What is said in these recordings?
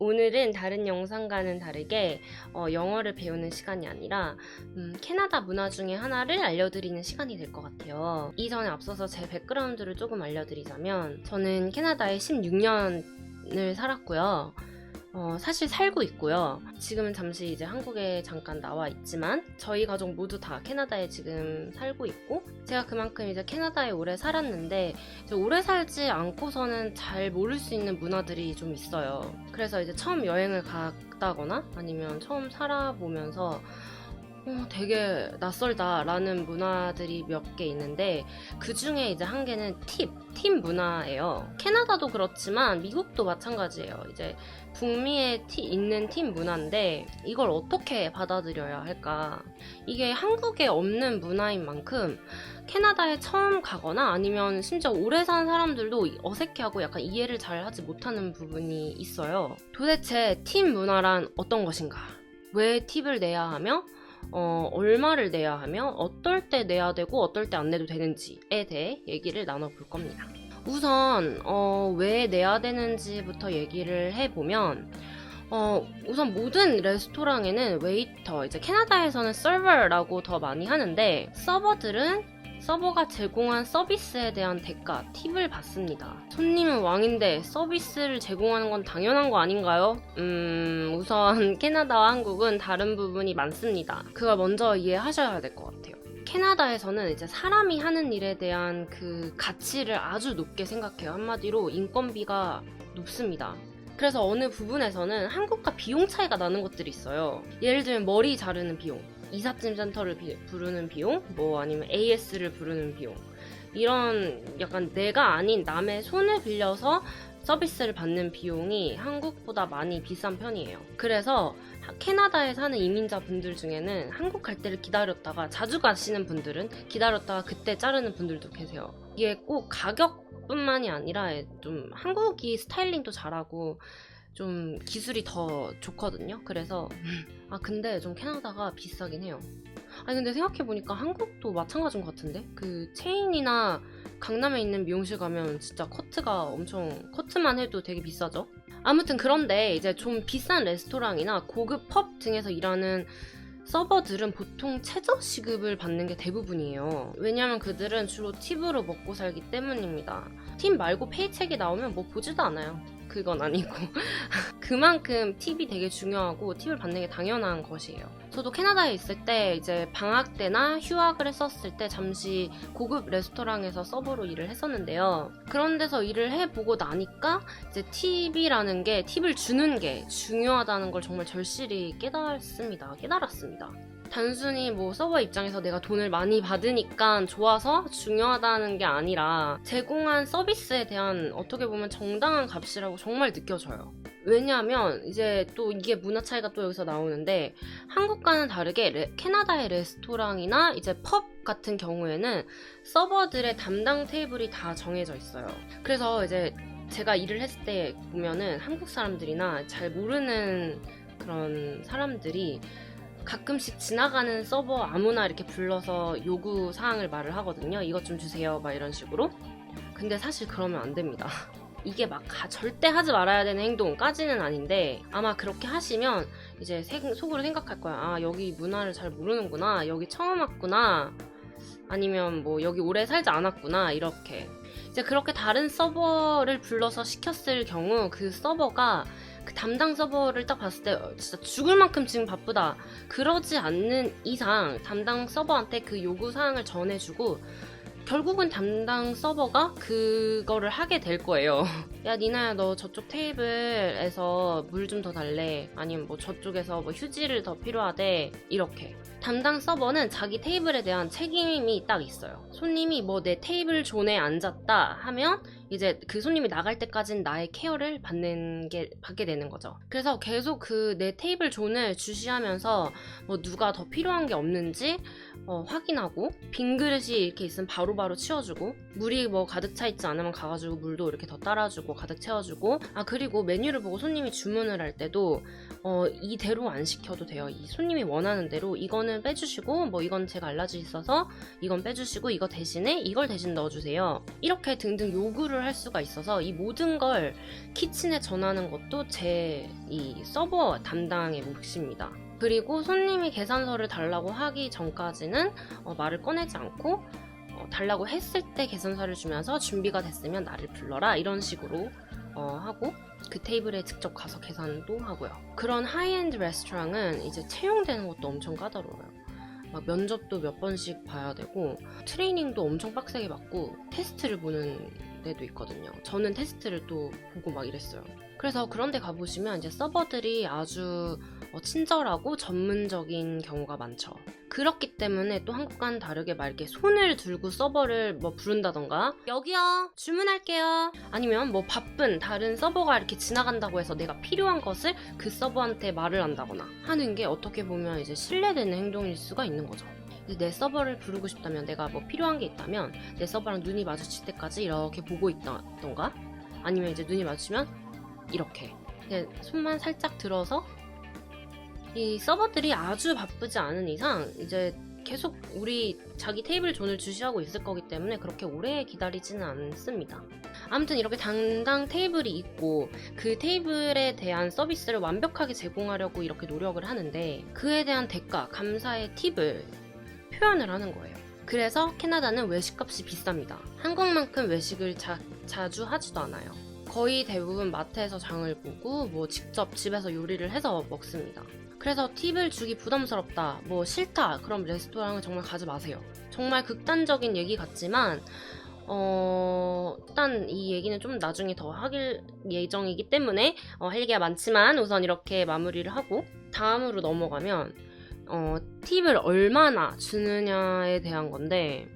오늘은 다른 영상과는 다르게 영어를 배우는 시간이 아니라 캐나다 문화 중에 하나를 알려드리는 시간이 될 것 같아요. 이전에 앞서서 제 백그라운드를 조금 알려드리자면 저는 캐나다에 16년을 살았고요. 사실 살고 있고요. 지금은 잠시 이제 한국에 잠깐 나와 있지만 저희 가족 모두 다 캐나다에 지금 살고 있고, 제가 그만큼 이제 캐나다에 오래 살았는데 이제 오래 살지 않고서는 잘 모를 수 있는 문화들이 좀 있어요. 그래서 이제 처음 여행을 갔다거나 아니면 처음 살아보면서 되게 낯설다라는 문화들이 몇 개 있는데, 그 중에 이제 한 개는 팀 문화예요. 캐나다도 그렇지만 미국도 마찬가지예요. 이제 북미에 있는 팀 문화인데 이걸 어떻게 받아들여야 할까? 이게 한국에 없는 문화인 만큼 캐나다에 처음 가거나 아니면 심지어 오래 산 사람들도 어색해하고 약간 이해를 잘 하지 못하는 부분이 있어요. 도대체 팀 문화란 어떤 것인가? 왜 팁을 내야 하며 얼마를 내야 하며 어떨 때 내야 되고 어떨 때 안 내도 되는지에 대해 얘기를 나눠볼 겁니다. 우선 왜 내야 되는지부터 얘기를 해보면 우선 모든 레스토랑에는 웨이터, 이제 캐나다에서는 서버라고 더 많이 하는데, 서버가 제공한 서비스에 대한 대가, 팁을 받습니다. 손님은 왕인데 서비스를 제공하는 건 당연한 거 아닌가요? 우선 캐나다와 한국은 다른 부분이 많습니다. 그걸 먼저 이해하셔야 될 것 같아요. 캐나다에서는 이제 사람이 하는 일에 대한 그 가치를 아주 높게 생각해요. 한마디로 인건비가 높습니다. 그래서 어느 부분에서는 한국과 비용 차이가 나는 것들이 있어요. 예를 들면 머리 자르는 비용, 이삿짐 센터를 부르는 비용, 아니면 AS를 부르는 비용, 이런 약간 내가 아닌 남의 손을 빌려서 서비스를 받는 비용이 한국보다 많이 비싼 편이에요. 그래서 캐나다에 사는 이민자분들 중에는 한국 갈 때를 기다렸다가, 자주 가시는 분들은 기다렸다가 그때 자르는 분들도 계세요. 이게 꼭 가격뿐만이 아니라 좀 한국이 스타일링도 잘하고 좀 기술이 더 좋거든요. 그래서 근데 좀 캐나다가 비싸긴 해요. 근데 생각해보니까 한국도 마찬가지인 것 같은데? 그 체인이나 강남에 있는 미용실 가면 진짜 커트만 해도 되게 비싸죠? 아무튼 그런데 이제 좀 비싼 레스토랑이나 고급 펍 등에서 일하는 서버들은 보통 최저 시급을 받는 게 대부분이에요. 왜냐면 그들은 주로 팁으로 먹고 살기 때문입니다. 팁 말고 페이첵이 나오면 보지도 않아요. 그건 아니고 그만큼 팁이 되게 중요하고 팁을 받는 게 당연한 것이에요. 저도 캐나다에 있을 때 이제 방학 때나 휴학을 했었을 때 잠시 고급 레스토랑에서 서버로 일을 했었는데요. 그런 데서 일을 해보고 나니까 이제 팁을 주는 게 중요하다는 걸 정말 절실히 깨달았습니다. 단순히 서버 입장에서 내가 돈을 많이 받으니까 좋아서 중요하다는 게 아니라 제공한 서비스에 대한 어떻게 보면 정당한 값이라고 정말 느껴져요. 왜냐하면 이제 또 이게 문화 차이가 또 여기서 나오는데, 한국과는 다르게 캐나다의 레스토랑이나 이제 펍 같은 경우에는 서버들의 담당 테이블이 다 정해져 있어요. 그래서 이제 제가 일을 했을 때 보면은 한국 사람들이나 잘 모르는 그런 사람들이 가끔씩 지나가는 서버 아무나 이렇게 불러서 요구 사항을 말을 하거든요. 이것 좀 주세요, 막 이런 식으로. 근데 사실 그러면 안 됩니다. 이게 절대 하지 말아야 되는 행동까지는 아닌데, 아마 그렇게 하시면 이제 속으로 생각할 거야. 여기 문화를 잘 모르는구나, 여기 처음 왔구나, 아니면 여기 오래 살지 않았구나, 이렇게. 이제 그렇게 다른 서버를 불러서 시켰을 경우 그 서버가 그 담당 서버를 딱 봤을 때 진짜 죽을 만큼 지금 바쁘다, 그러지 않는 이상 담당 서버한테 그 요구사항을 전해주고 결국은 담당 서버가 그거를 하게 될 거예요. 야, 니나야, 너 저쪽 테이블에서 물 좀 더 달래, 아니면 저쪽에서 휴지를 더 필요하대, 이렇게. 담당 서버는 자기 테이블에 대한 책임이 딱 있어요. 손님이 내 테이블 존에 앉았다 하면 이제 그 손님이 나갈 때까지는 나의 케어를 받게 되는 거죠. 그래서 계속 그 내 테이블 존을 주시하면서 누가 더 필요한 게 없는지 확인하고, 빈 그릇이 이렇게 있으면 바로바로 치워주고, 물이 가득 차 있지 않으면 가가지고 물도 이렇게 더 따라주고 가득 채워주고, 그리고 메뉴를 보고 손님이 주문을 할 때도 이대로 안 시켜도 돼요. 이 손님이 원하는 대로, 이거는 이거는 빼주시고 뭐 이건 제가 알러지 있어서 이건 빼주시고 이거 대신에 이걸 대신 넣어주세요. 이렇게 등등 요구를 할 수가 있어서 이 모든 걸 키친에 전하는 것도 제 이 서버 담당의 몫입니다. 그리고 손님이 계산서를 달라고 하기 전까지는 말을 꺼내지 않고 달라고 했을 때 계산서를 주면서 준비가 됐으면 나를 불러라 이런 식으로 하고 그 테이블에 직접 가서 계산도 하고요. 그런 하이엔드 레스토랑은 이제 채용되는 것도 엄청 까다로워요. 막 면접도 몇 번씩 봐야 되고 트레이닝도 엄청 빡세게 받고 테스트를 보는 데도 있거든요. 저는 테스트를 또 보고 막 이랬어요. 그래서 그런 데 가보시면 이제 서버들이 아주 친절하고 전문적인 경우가 많죠. 그렇기 때문에 또 한국과는 다르게 막 이렇게 손을 들고 서버를 뭐 부른다던가 여기요 주문할게요 아니면 뭐 바쁜 다른 서버가 이렇게 지나간다고 해서 내가 필요한 것을 그 서버한테 말을 한다거나 하는 게 어떻게 보면 이제 신뢰되는 행동일 수가 있는 거죠. 내 서버를 부르고 싶다면 내가 뭐 필요한 게 있다면 내 서버랑 눈이 마주칠 때까지 이렇게 보고 있다던가 아니면 이제 눈이 마주치면 이렇게 그냥 손만 살짝 들어서 이 서버들이 아주 바쁘지 않은 이상 이제 계속 우리 자기 테이블 존을 주시하고 있을 거기 때문에 그렇게 오래 기다리지는 않습니다. 아무튼 이렇게 당당 테이블이 있고 그 테이블에 대한 서비스를 완벽하게 제공하려고 이렇게 노력을 하는데 그에 대한 대가, 감사의 팁을 표현을 하는 거예요. 그래서 캐나다는 외식값이 비쌉니다. 한국만큼 외식을 자주 하지도 않아요. 거의 대부분 마트에서 장을 보고 뭐 직접 집에서 요리를 해서 먹습니다. 그래서 팁을 주기 부담스럽다, 뭐 싫다, 그럼 레스토랑을 정말 가지 마세요. 정말 극단적인 얘기 같지만 일단 이 얘기는 좀 나중에 더 하길 예정이기 때문에 할 얘기가 많지만 우선 이렇게 마무리를 하고 다음으로 넘어가면 팁을 얼마나 주느냐에 대한 건데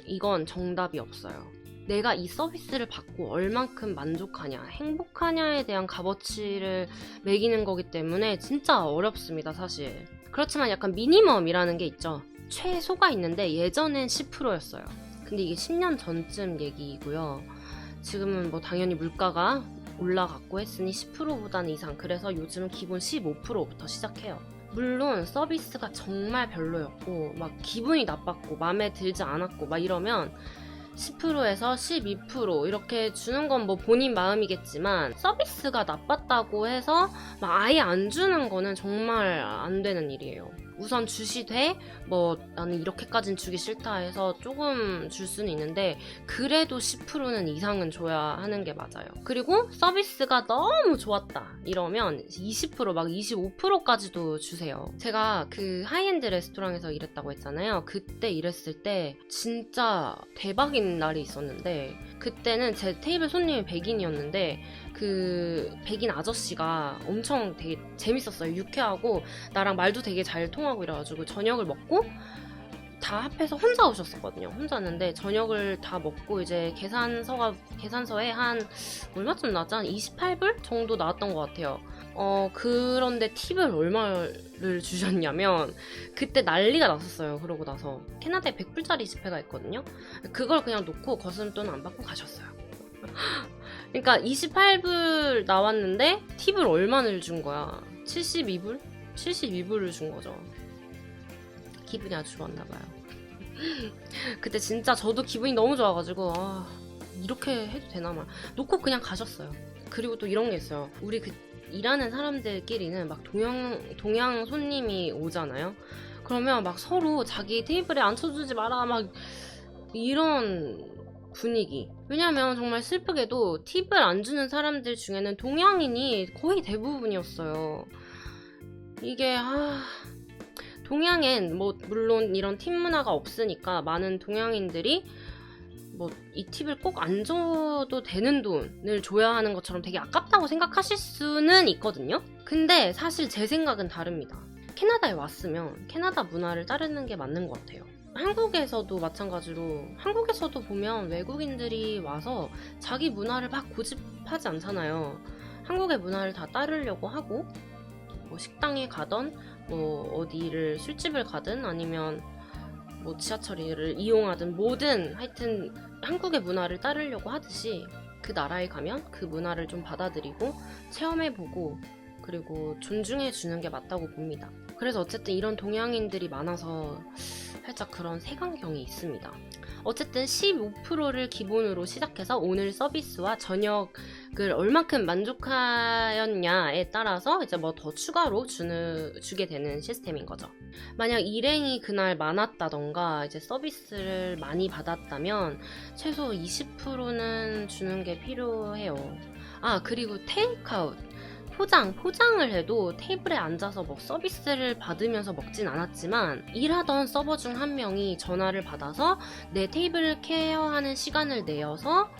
이건 정답이 없어요. 내가 이 서비스를 받고 얼만큼 만족하냐, 행복하냐에 대한 값어치를 매기는 거기 때문에 진짜 어렵습니다, 사실. 그렇지만 약간 미니멈이라는 게 있죠. 최소가 있는데 예전엔 10%였어요. 근데 이게 10년 전쯤 얘기이고요. 지금은 뭐 당연히 물가가 올라갔고 했으니 10%보다는 이상, 그래서 요즘은 기본 15%부터 시작해요. 물론 서비스가 정말 별로였고 막 기분이 나빴고 마음에 들지 않았고 막 이러면 10%에서 12% 이렇게 주는 건 뭐 본인 마음이겠지만 서비스가 나빴다고 해서 막 아예 안 주는 거는 정말 안 되는 일이에요. 우선 주시되 뭐 나는 이렇게까진 주기 싫다 해서 조금 줄 수는 있는데 그래도 10%는 이상은 줘야 하는 게 맞아요. 그리고 서비스가 너무 좋았다 이러면 20% 막 25%까지도 주세요. 제가 그 하이엔드 레스토랑에서 일했다고 했잖아요. 그때 일했을 때 진짜 대박인 날이 있었는데 그때는 제 테이블 손님이 백인이었는데 그 백인 아저씨가 엄청 되게 재밌었어요. 유쾌하고 나랑 말도 되게 잘 통하고 이래가지고 저녁을 먹고 다 합해서 혼자 오셨었거든요. 혼자였는데 저녁을 다 먹고 이제 계산서에 한 얼마쯤 나왔지? 한 28불 정도 나왔던 것 같아요. 그런데 팁을 얼마를 주셨냐면 그때 난리가 났었어요. 그러고 나서 캐나다에 100불짜리 지폐가 있거든요. 그걸 그냥 놓고 거스름돈 안 받고 가셨어요. 그러니까 28불 나왔는데 팁을 얼마를 준 거야? 72불? 72불을 준 거죠. 기분이 아주 좋았나봐요. 그때 진짜 저도 기분이 너무 좋아가지고 이렇게 해도 되나 말 놓고 그냥 가셨어요. 그리고 또 이런 게 있어요. 우리 그 일하는 사람들끼리는 막 동양 손님이 오잖아요. 그러면 막 서로 자기 테이블에 앉혀주지 마라 막 이런 분위기. 왜냐면 정말 슬프게도 팁을 안 주는 사람들 중에는 동양인이 거의 대부분이었어요. 이게 동양엔 뭐 물론 이런 팁 문화가 없으니까 많은 동양인들이 뭐 이 팁을 꼭 안 줘도 되는 돈을 줘야 하는 것처럼 되게 아깝다고 생각하실 수는 있거든요. 근데 사실 제 생각은 다릅니다. 캐나다에 왔으면 캐나다 문화를 따르는 게 맞는 것 같아요. 한국에서도 마찬가지로 한국에서도 보면 외국인들이 와서 자기 문화를 막 고집하지 않잖아요. 한국의 문화를 다 따르려고 하고 뭐 식당에 가던 뭐 어디를 술집을 가든 아니면 뭐 지하철을 이용하든 뭐든 하여튼 한국의 문화를 따르려고 하듯이 그 나라에 가면 그 문화를 좀 받아들이고 체험해보고 그리고 존중해주는 게 맞다고 봅니다. 그래서 어쨌든 이런 동양인들이 많아서 살짝 그런 색안경이 있습니다. 어쨌든 15%를 기본으로 시작해서 오늘 서비스와 저녁을 얼만큼 만족하였냐에 따라서 이제 뭐 더 추가로 주게 되는 시스템인 거죠. 만약 일행이 그날 많았다던가 이제 서비스를 많이 받았다면 최소 20%는 주는 게 필요해요. 아, 그리고 테이크아웃. 포장을 해도 테이블에 앉아서 뭐 서비스를 받으면서 먹진 않았지만 일하던 서버 중 한 명이 전화를 받아서 내 테이블을 케어하는 시간을 내어서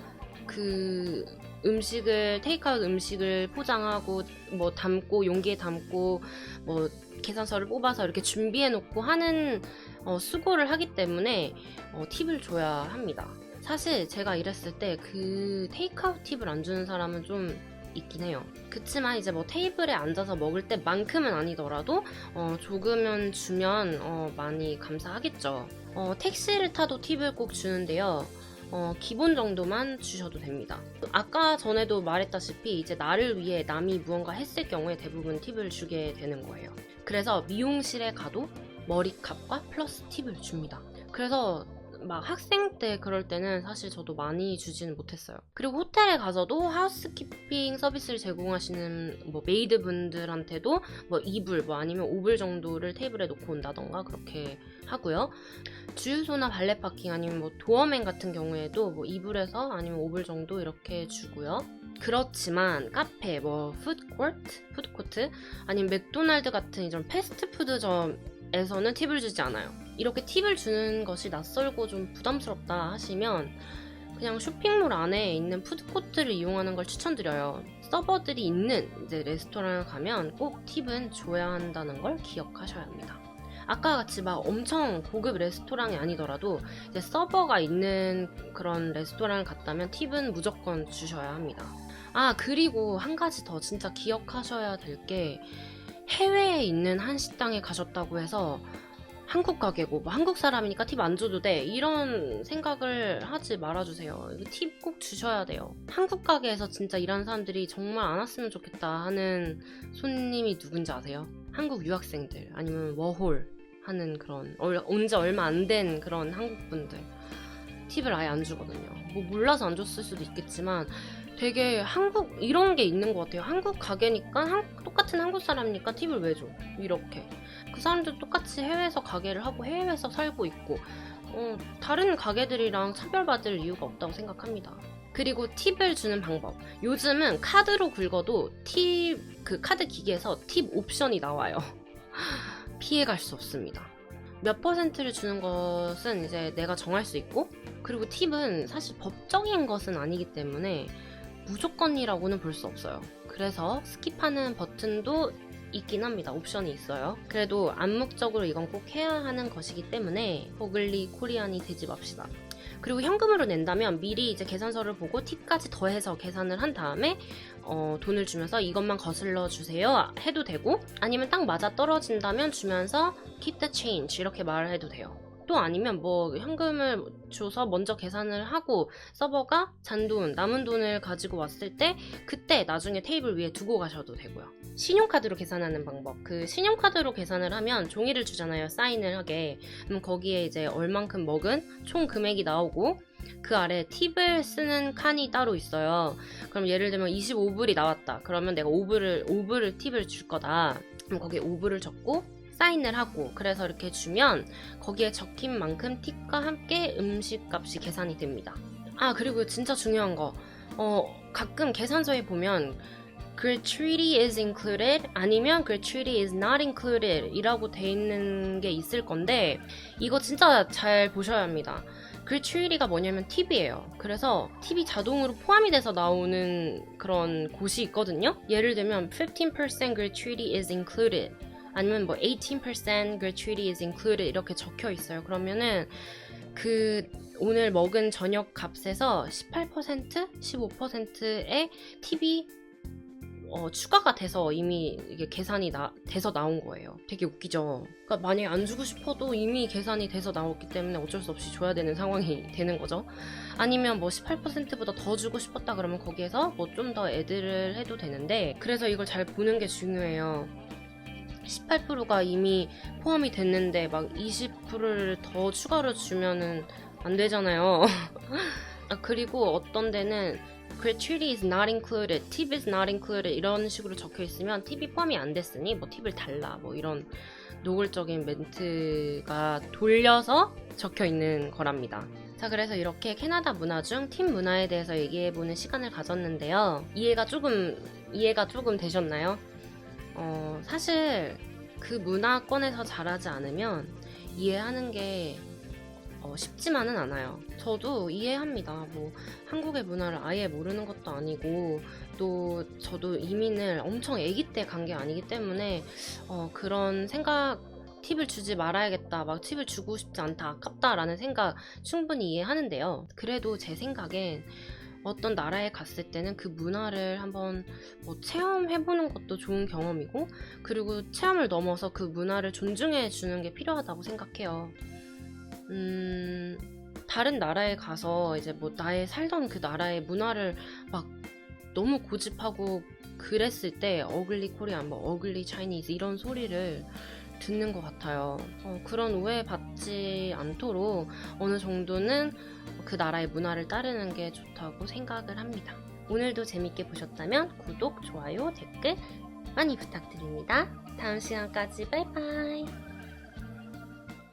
그 테이크아웃 음식을 포장하고 뭐 담고 용기에 담고 뭐 계산서를 뽑아서 이렇게 준비해 놓고 하는 수고를 하기 때문에 팁을 줘야 합니다. 사실 제가 일했을 때 그 테이크아웃 팁을 안 주는 사람은 좀 있긴 해요. 그치만 이제 뭐 테이블에 앉아서 먹을 때만큼은 아니더라도 조금은 주면 많이 감사하겠죠. 택시를 타도 팁을 꼭 주는데요. 기본 정도만 주셔도 됩니다. 아까 전에도 말했다시피 이제 나를 위해 남이 무언가 했을 경우에 대부분 팁을 주게 되는 거예요. 그래서 미용실에 가도 머리값과 플러스 팁을 줍니다. 그래서 막 학생 때 그럴 때는 사실 저도 많이 주지는 못했어요. 그리고 호텔에 가서도 하우스키핑 서비스를 제공하시는 뭐 메이드분들한테도 뭐 2불 뭐 아니면 5불 정도를 테이블에 놓고 온다던가 그렇게 하고요. 주유소나 발레 파킹 아니면 뭐 도어맨 같은 경우에도 뭐 2불에서 아니면 5불 정도 이렇게 주고요. 그렇지만 카페, 뭐 푸드코트 아니면 맥도날드 같은 이런 패스트푸드점에서는 팁을 주지 않아요. 이렇게 팁을 주는 것이 낯설고 좀 부담스럽다 하시면 그냥 쇼핑몰 안에 있는 푸드코트를 이용하는 걸 추천드려요. 서버들이 있는 이제 레스토랑을 가면 꼭 팁은 줘야 한다는 걸 기억하셔야 합니다. 아까 같이 막 엄청 고급 레스토랑이 아니더라도 이제 서버가 있는 그런 레스토랑을 갔다면 팁은 무조건 주셔야 합니다. 아, 그리고 한 가지 더 진짜 기억하셔야 될 게 해외에 있는 한식당에 가셨다고 해서 한국 가게고 뭐 한국 사람이니까 팁 안 줘도 돼 이런 생각을 하지 말아주세요. 팁 꼭 주셔야 돼요. 한국 가게에서 진짜 일하는 사람들이 정말 안 왔으면 좋겠다 하는 손님이 누군지 아세요? 한국 유학생들 아니면 워홀 하는 그런 온 지 얼마 안 된 그런 한국분들 팁을 아예 안 주거든요. 뭐 몰라서 안 줬을 수도 있겠지만 되게 이런 게 있는 것 같아요. 한국 가게니까 똑같은 한국 사람이니까 팁을 왜 줘? 이렇게 그 사람들 똑같이 해외에서 가게를 하고 해외에서 살고 있고 다른 가게들이랑 차별받을 이유가 없다고 생각합니다. 그리고 팁을 주는 방법, 요즘은 카드로 긁어도 그 카드 기계에서 팁 옵션이 나와요. 피해갈 수 없습니다. 몇 퍼센트를 주는 것은 이제 내가 정할 수 있고, 그리고 팁은 사실 법적인 것은 아니기 때문에 무조건이라고는 볼 수 없어요. 그래서 스킵하는 버튼도 있긴 합니다. 옵션이 있어요. 그래도 암묵적으로 이건 꼭 해야 하는 것이기 때문에 포글리 코리안이 되지 맙시다. 그리고 현금으로 낸다면 미리 이제 계산서를 보고 팁까지 더해서 계산을 한 다음에 돈을 주면서 이것만 거슬러 주세요 해도 되고, 아니면 딱 맞아 떨어진다면 주면서 keep the change 이렇게 말을 해도 돼요. 또 아니면 뭐 현금을 줘서 먼저 계산을 하고 서버가 잔돈, 남은 돈을 가지고 왔을 때 그때 나중에 테이블 위에 두고 가셔도 되고요. 신용카드로 계산하는 방법. 그 신용카드로 계산을 하면 종이를 주잖아요. 사인을 하게. 그럼 거기에 이제 얼만큼 먹은 총 금액이 나오고 그 아래 팁을 쓰는 칸이 따로 있어요. 그럼 예를 들면 25불이 나왔다. 그러면 내가 5불을 팁을 줄 거다. 그럼 거기에 5불을 적고 사인을 하고, 그래서 이렇게 주면 거기에 적힌 만큼 팁과 함께 음식값이 계산이 됩니다. 아, 그리고 진짜 중요한 거, 가끔 계산서에 보면 gratuity is included 아니면 gratuity is not included 이라고 돼 있는 게 있을 건데, 이거 진짜 잘 보셔야 합니다. gratuity가 뭐냐면 팁이에요. 그래서 팁이 자동으로 포함이 돼서 나오는 그런 곳이 있거든요. 예를 들면 15% gratuity is included 아니면 뭐 18% gratuity is included 이렇게 적혀 있어요. 그러면은 그 오늘 먹은 저녁 값에서 18%, 15%의 팁이 추가가 돼서 이미 이게 계산이 돼서 나온 거예요. 되게 웃기죠. 그러니까 만약에 안 주고 싶어도 이미 계산이 돼서 나왔기 때문에 어쩔 수 없이 줘야 되는 상황이 되는 거죠. 아니면 뭐 18%보다 더 주고 싶었다 그러면 거기에서 뭐 좀 더 애드를 해도 되는데, 그래서 이걸 잘 보는 게 중요해요. 18%가 이미 포함이 됐는데 막 20%를 더 추가로 주면은 안 되잖아요. 아, 그리고 어떤 데는 gratuity is not included, tip is not included 이런 식으로 적혀 있으면 팁이 포함이 안 됐으니 뭐 팁을 달라 뭐 이런 노골적인 멘트가 돌려서 적혀 있는 거랍니다. 자, 그래서 이렇게 캐나다 문화 중 팁 문화에 대해서 얘기해보는 시간을 가졌는데요. 이해가 조금 되셨나요? 사실 그 문화권에서 자라지 않으면 이해하는 게 쉽지만은 않아요. 저도 이해합니다. 뭐 한국의 문화를 아예 모르는 것도 아니고 또 저도 이민을 엄청 아기 때 간 게 아니기 때문에 그런 생각, 팁을 주지 말아야겠다, 막 팁을 주고 싶지 않다, 아깝다라는 생각 충분히 이해하는데요. 그래도 제 생각엔 어떤 나라에 갔을 때는 그 문화를 한번 체험해보는 것도 좋은 경험이고, 그리고 체험을 넘어서 그 문화를 존중해 주는 게 필요하다고 생각해요. 다른 나라에 가서 이제 뭐 나의 살던 그 나라의 문화를 막 너무 고집하고 그랬을 때 어글리 코리안, 뭐 어글리 차이니즈 이런 소리를 듣는 것 같아요. 그런 오해 받지 않도록 어느 정도는 그 나라의 문화를 따르는 게 좋다고 생각을 합니다. 오늘도 재밌게 보셨다면 구독, 좋아요, 댓글 많이 부탁드립니다. 다음 시간까지 바이바이.